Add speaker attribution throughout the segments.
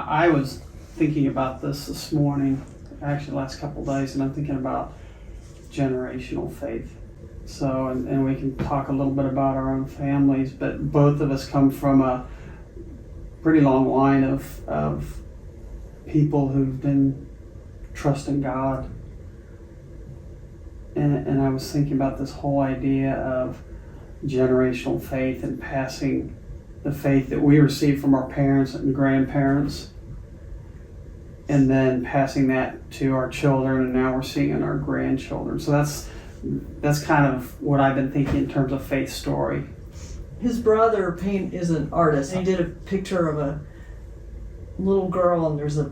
Speaker 1: I was thinking about this morning, actually the last couple of days, and I'm thinking about generational faith. So, and we can talk a little bit about our own families, but both of us come from a pretty long line of people who've been trusting God. And I was thinking about this whole idea of generational faith and passing the faith that we received from our parents and grandparents, and then passing that to our children, and now we're seeing in our grandchildren. So that's kind of what I've been thinking in terms of faith story.
Speaker 2: His brother is an artist. He did a picture of a little girl, and there's a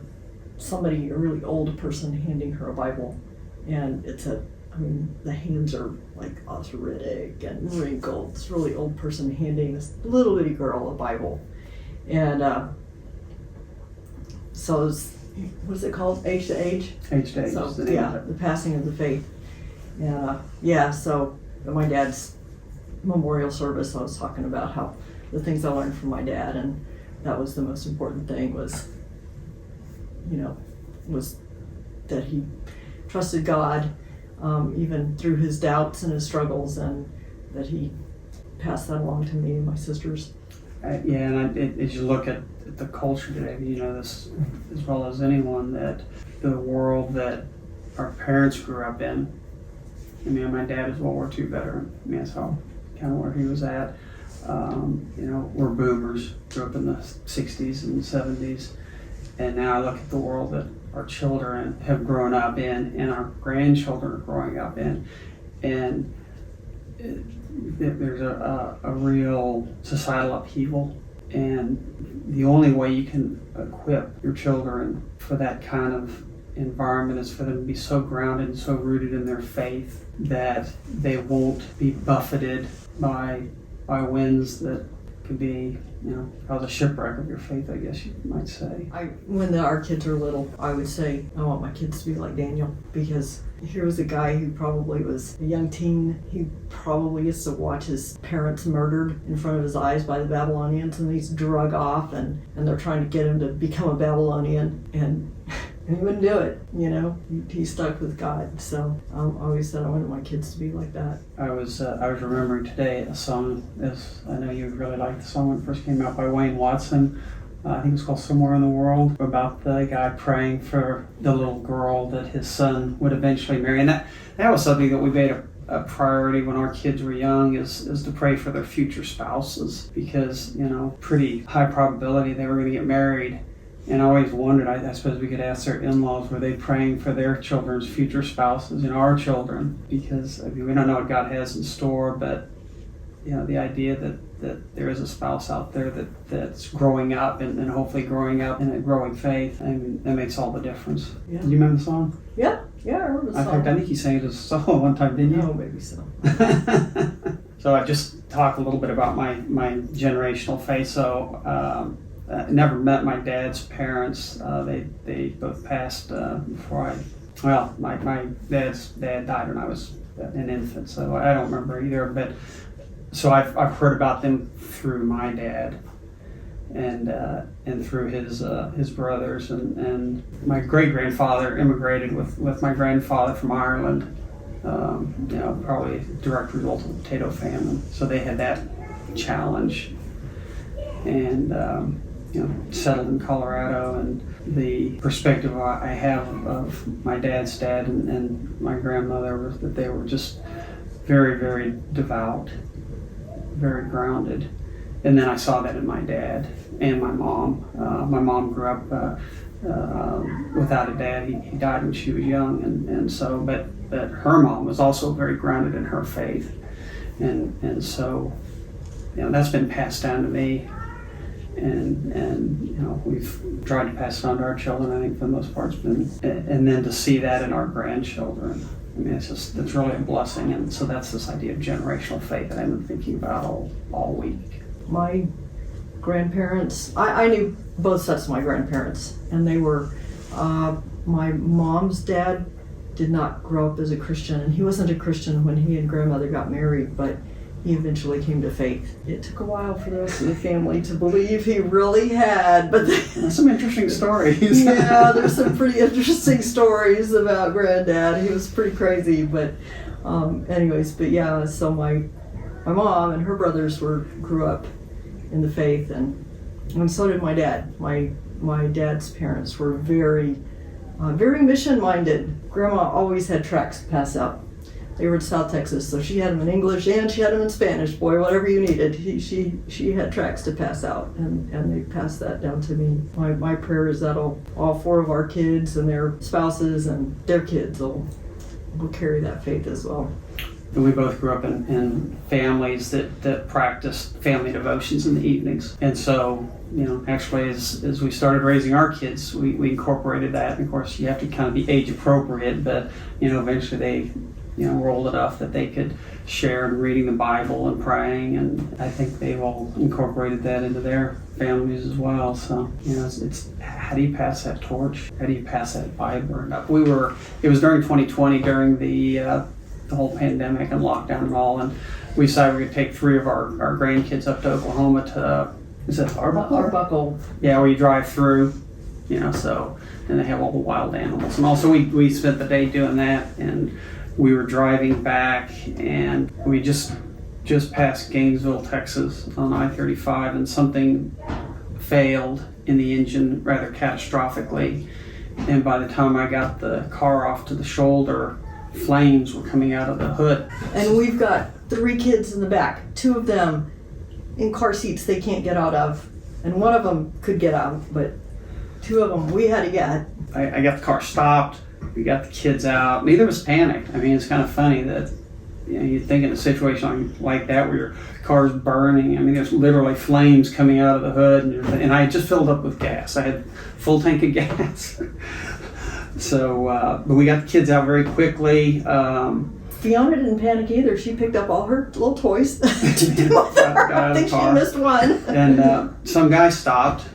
Speaker 2: really old person handing her a Bible, and the hands are like arthritic and wrinkled. This really old person handing this little bitty girl a Bible, and so it's, what is it called? Age to Age?
Speaker 1: Age to Age.
Speaker 2: So the passing of the faith. And so at my dad's memorial service, I was talking about how the things I learned from my dad, and that was the most important thing was that he trusted God, even through his doubts and his struggles, and that he passed that along to me and my sisters.
Speaker 1: And as you look at the culture today, you know this as well as anyone, that the world that our parents grew up in. I mean, my dad is World War II veteran. I mean, that's how kind of where he was at. We're boomers, grew up in the 60s and 70s, and now I look at the world that our children have grown up in and our grandchildren are growing up in, and there's a real societal upheaval, and the only way you can equip your children for that kind of environment is for them to be so grounded and so rooted in their faith that they won't be buffeted by winds that could be, cause a shipwreck of your faith, I guess you might say.
Speaker 2: When our kids are little, I would say I want my kids to be like Daniel, because here was a guy who probably was a young teen. He probably used to watch his parents murdered in front of his eyes by the Babylonians, and he's drug off, and they're trying to get him to become a Babylonian, and he wouldn't do it, He stuck with God. So I always said I wanted my kids to be like that.
Speaker 1: I was remembering today a song, I know you really liked the song when it first came out, by Wayne Watson. I think it's called Somewhere in the World, about the guy praying for the little girl that his son would eventually marry. And that was something that we made a priority when our kids were young, is to pray for their future spouses, because, pretty high probability they were going to get married. And I always wondered, I suppose we could ask their in-laws, were they praying for their children's future spouses, our children? Because we don't know what God has in store, but the idea that there is a spouse out there that's growing up and hopefully growing up in a growing faith, and that makes all the difference.
Speaker 2: Yeah.
Speaker 1: Do you remember the song?
Speaker 2: Yeah, I remember the song.
Speaker 1: In fact, I think you sang it as a solo one time, didn't you?
Speaker 2: No, maybe so.
Speaker 1: So I just talked a little bit about my generational faith. So I never met my dad's parents. They both passed before my dad's dad died when I was an infant, so I don't remember either. But so I've heard about them through my dad, and through his brothers, and my great grandfather immigrated with my grandfather from Ireland. Probably a direct result of the potato famine. So they had that challenge, and settled in Colorado, and the perspective I have of my dad's dad and my grandmother was that they were just very, very devout, very grounded. And then I saw that in my dad and my mom. My mom grew up without a dad. He died when she was young, and so, but her mom was also very grounded in her faith, and so, that's been passed down to me. And we've tried to pass it on to our children. I think for the most part it's been, and then to see that in our grandchildren, I mean, it's really a blessing. And so that's this idea of generational faith that I've been thinking about all week.
Speaker 2: My grandparents, I knew both sets of my grandparents, and they were, my mom's dad did not grow up as a Christian, and he wasn't a Christian when he and grandmother got married, but he eventually came to faith. It took a while for the rest of the family to believe he really had, but
Speaker 1: That's some interesting stories.
Speaker 2: yeah, there's some pretty interesting stories about Granddad. He was pretty crazy, but anyways, but yeah, so my mom and her brothers grew up in the faith, and so did my dad. My dad's parents were very mission-minded. Grandma always had tracts to pass out. They were in South Texas, so she had them in English and she had them in Spanish. Boy, whatever you needed, she had tracts to pass out, and they passed that down to me. My prayer is that all 4 of our kids and their spouses and their kids will carry that faith as well.
Speaker 1: And we both grew up in families that practiced family devotions in the evenings. And so, actually as we started raising our kids, we incorporated that. And of course, you have to kind of be age appropriate, but, eventually they, were old enough that they could share in reading the Bible and praying. And I think they've all incorporated that into their families as well. So, it's how do you pass that torch? How do you pass that Bible up? It was during 2020, during the whole pandemic and lockdown and all, and we decided we could take 3 of our grandkids up to Oklahoma to, is it Arbuckle?
Speaker 2: Arbuckle.
Speaker 1: Yeah, where you drive through, so, and they have all the wild animals. And also we spent the day doing that, and we were driving back, and we just passed Gainesville, Texas on I-35, and something failed in the engine rather catastrophically. And by the time I got the car off to the shoulder, flames were coming out of the hood.
Speaker 2: And we've got 3 kids in the back, 2 of them in car seats they can't get out of, and one of them could get out, but 2 of them we had to get.
Speaker 1: I got the car stopped, we got the kids out. Neither of us panicked. I mean, it's kind of funny that you'd think in a situation like that where your car's burning. I mean, there's literally flames coming out of the hood, and I had just filled up with gas. I had a full tank of gas. So, but we got the kids out very quickly.
Speaker 2: Fiona didn't panic either. She picked up all her little toys. I think she missed one.
Speaker 1: And some guy stopped.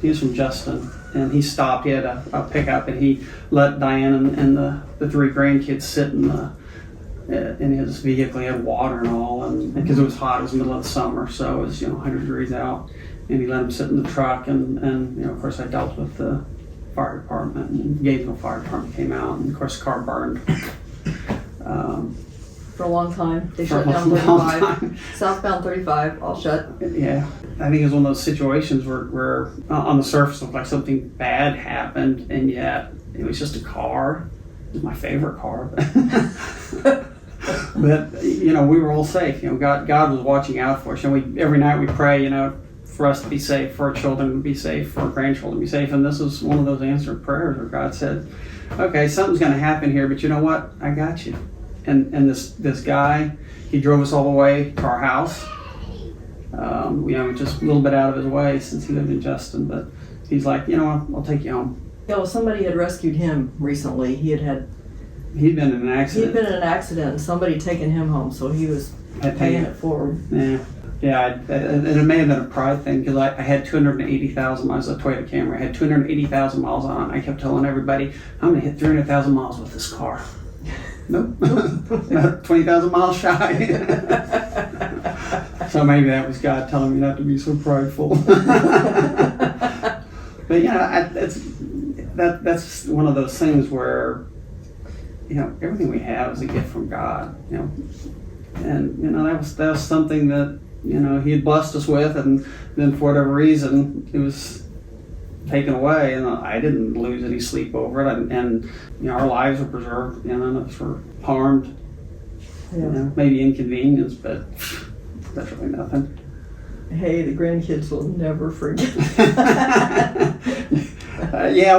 Speaker 1: He was from Justin, and he stopped. He had a pickup, and he let Diane and the 3 grandkids sit in his vehicle. He had water and all, and because it was hot, it was the middle of the summer, so it was 100 degrees out. And he let them sit in the truck, and of course I dealt with the fire department, and Gainesville Fire Department came out, and of course the car burned.
Speaker 2: For a long time. They shut down 35. Southbound 35, all shut.
Speaker 1: Yeah. I think it was one of those situations where on the surface it looked like something bad happened, and yet it was just a car. It was my favorite car. But, we were all safe. God was watching out for us. Every night we pray, for us to be safe, for our children to be safe, for our grandchildren to be safe. And this was one of those answered prayers where God said, okay, something's going to happen here, but you know what? I got you. And this guy, he drove us all the way to our house. Just a little bit out of his way since he lived in Justin, but he's like, I'll take you home.
Speaker 2: Somebody had rescued him recently. He'd
Speaker 1: been in an accident.
Speaker 2: He'd been in an accident, and somebody taken him home, so he was paying it forward.
Speaker 1: Yeah, and it may have been a pride thing, because I had 280,000 miles. A Toyota Camry. I had 280,000 miles on it. I kept telling everybody, I'm going to hit 300,000 miles with this car. Nope. 20,000 miles shy. So maybe that was God telling me not to be so prideful. But that's one of those things where everything we have is a gift from God. And that was something that He had blessed us with, and then for whatever reason it was taken away, and I didn't lose any sleep over it, and our lives were preserved. None of us were harmed. Maybe inconvenienced, but that's really nothing.
Speaker 2: Hey, the grandkids will never forget.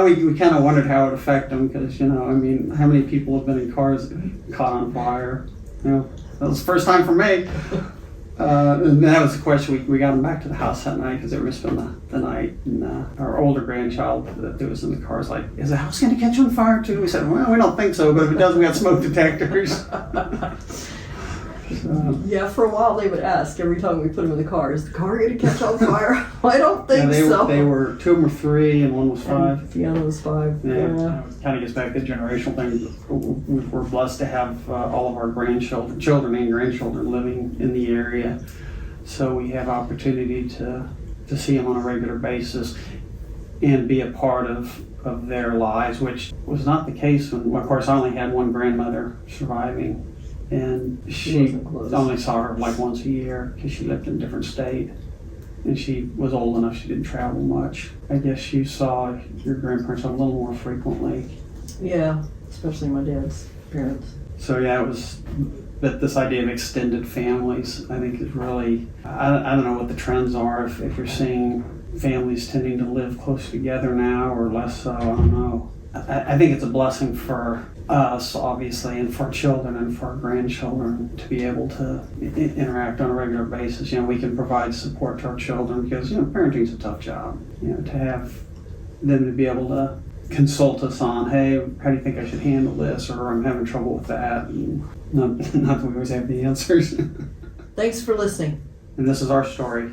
Speaker 1: We kind of wondered how it would affect them, because how many people have been in cars that caught on fire? That was the first time for me. And that was the question. We got them back to the house that night because they were spending the night. And our older grandchild that was in the car was like, "Is the house going to catch on fire too?" We said, "Well, we don't think so, but if it does, we got smoke detectors."
Speaker 2: Yeah, for a while they would ask every time we put them in the car, is the car going to catch on fire? I don't think so.
Speaker 1: They were, 2 of them were 3 and 1 was 5.
Speaker 2: And Fiona was 5.
Speaker 1: Yeah. Kind of gets back to the generational thing. We're blessed to have all of our children and grandchildren living in the area. So we have opportunity to see them on a regular basis and be a part of their lives, which was not the case when, of course, I only had one grandmother surviving. And she only saw her like once a year because she lived in a different state. And she was old enough she didn't travel much. I guess you saw your grandparents a little more frequently.
Speaker 2: Yeah, especially my dad's parents.
Speaker 1: So yeah, it was that this idea of extended families, I think, is really, I don't know what the trends are, if you're seeing families tending to live close together now or less so, I don't know. I think it's a blessing for us, obviously, and for children and for our grandchildren to be able to interact on a regular basis. You know, we can provide support to our children because, you know, parenting's a tough job. You know, to have them to be able to consult us on, hey, how do you think I should handle this? Or I'm having trouble with that. And not that we always have the answers.
Speaker 2: Thanks for listening.
Speaker 1: And this is our story.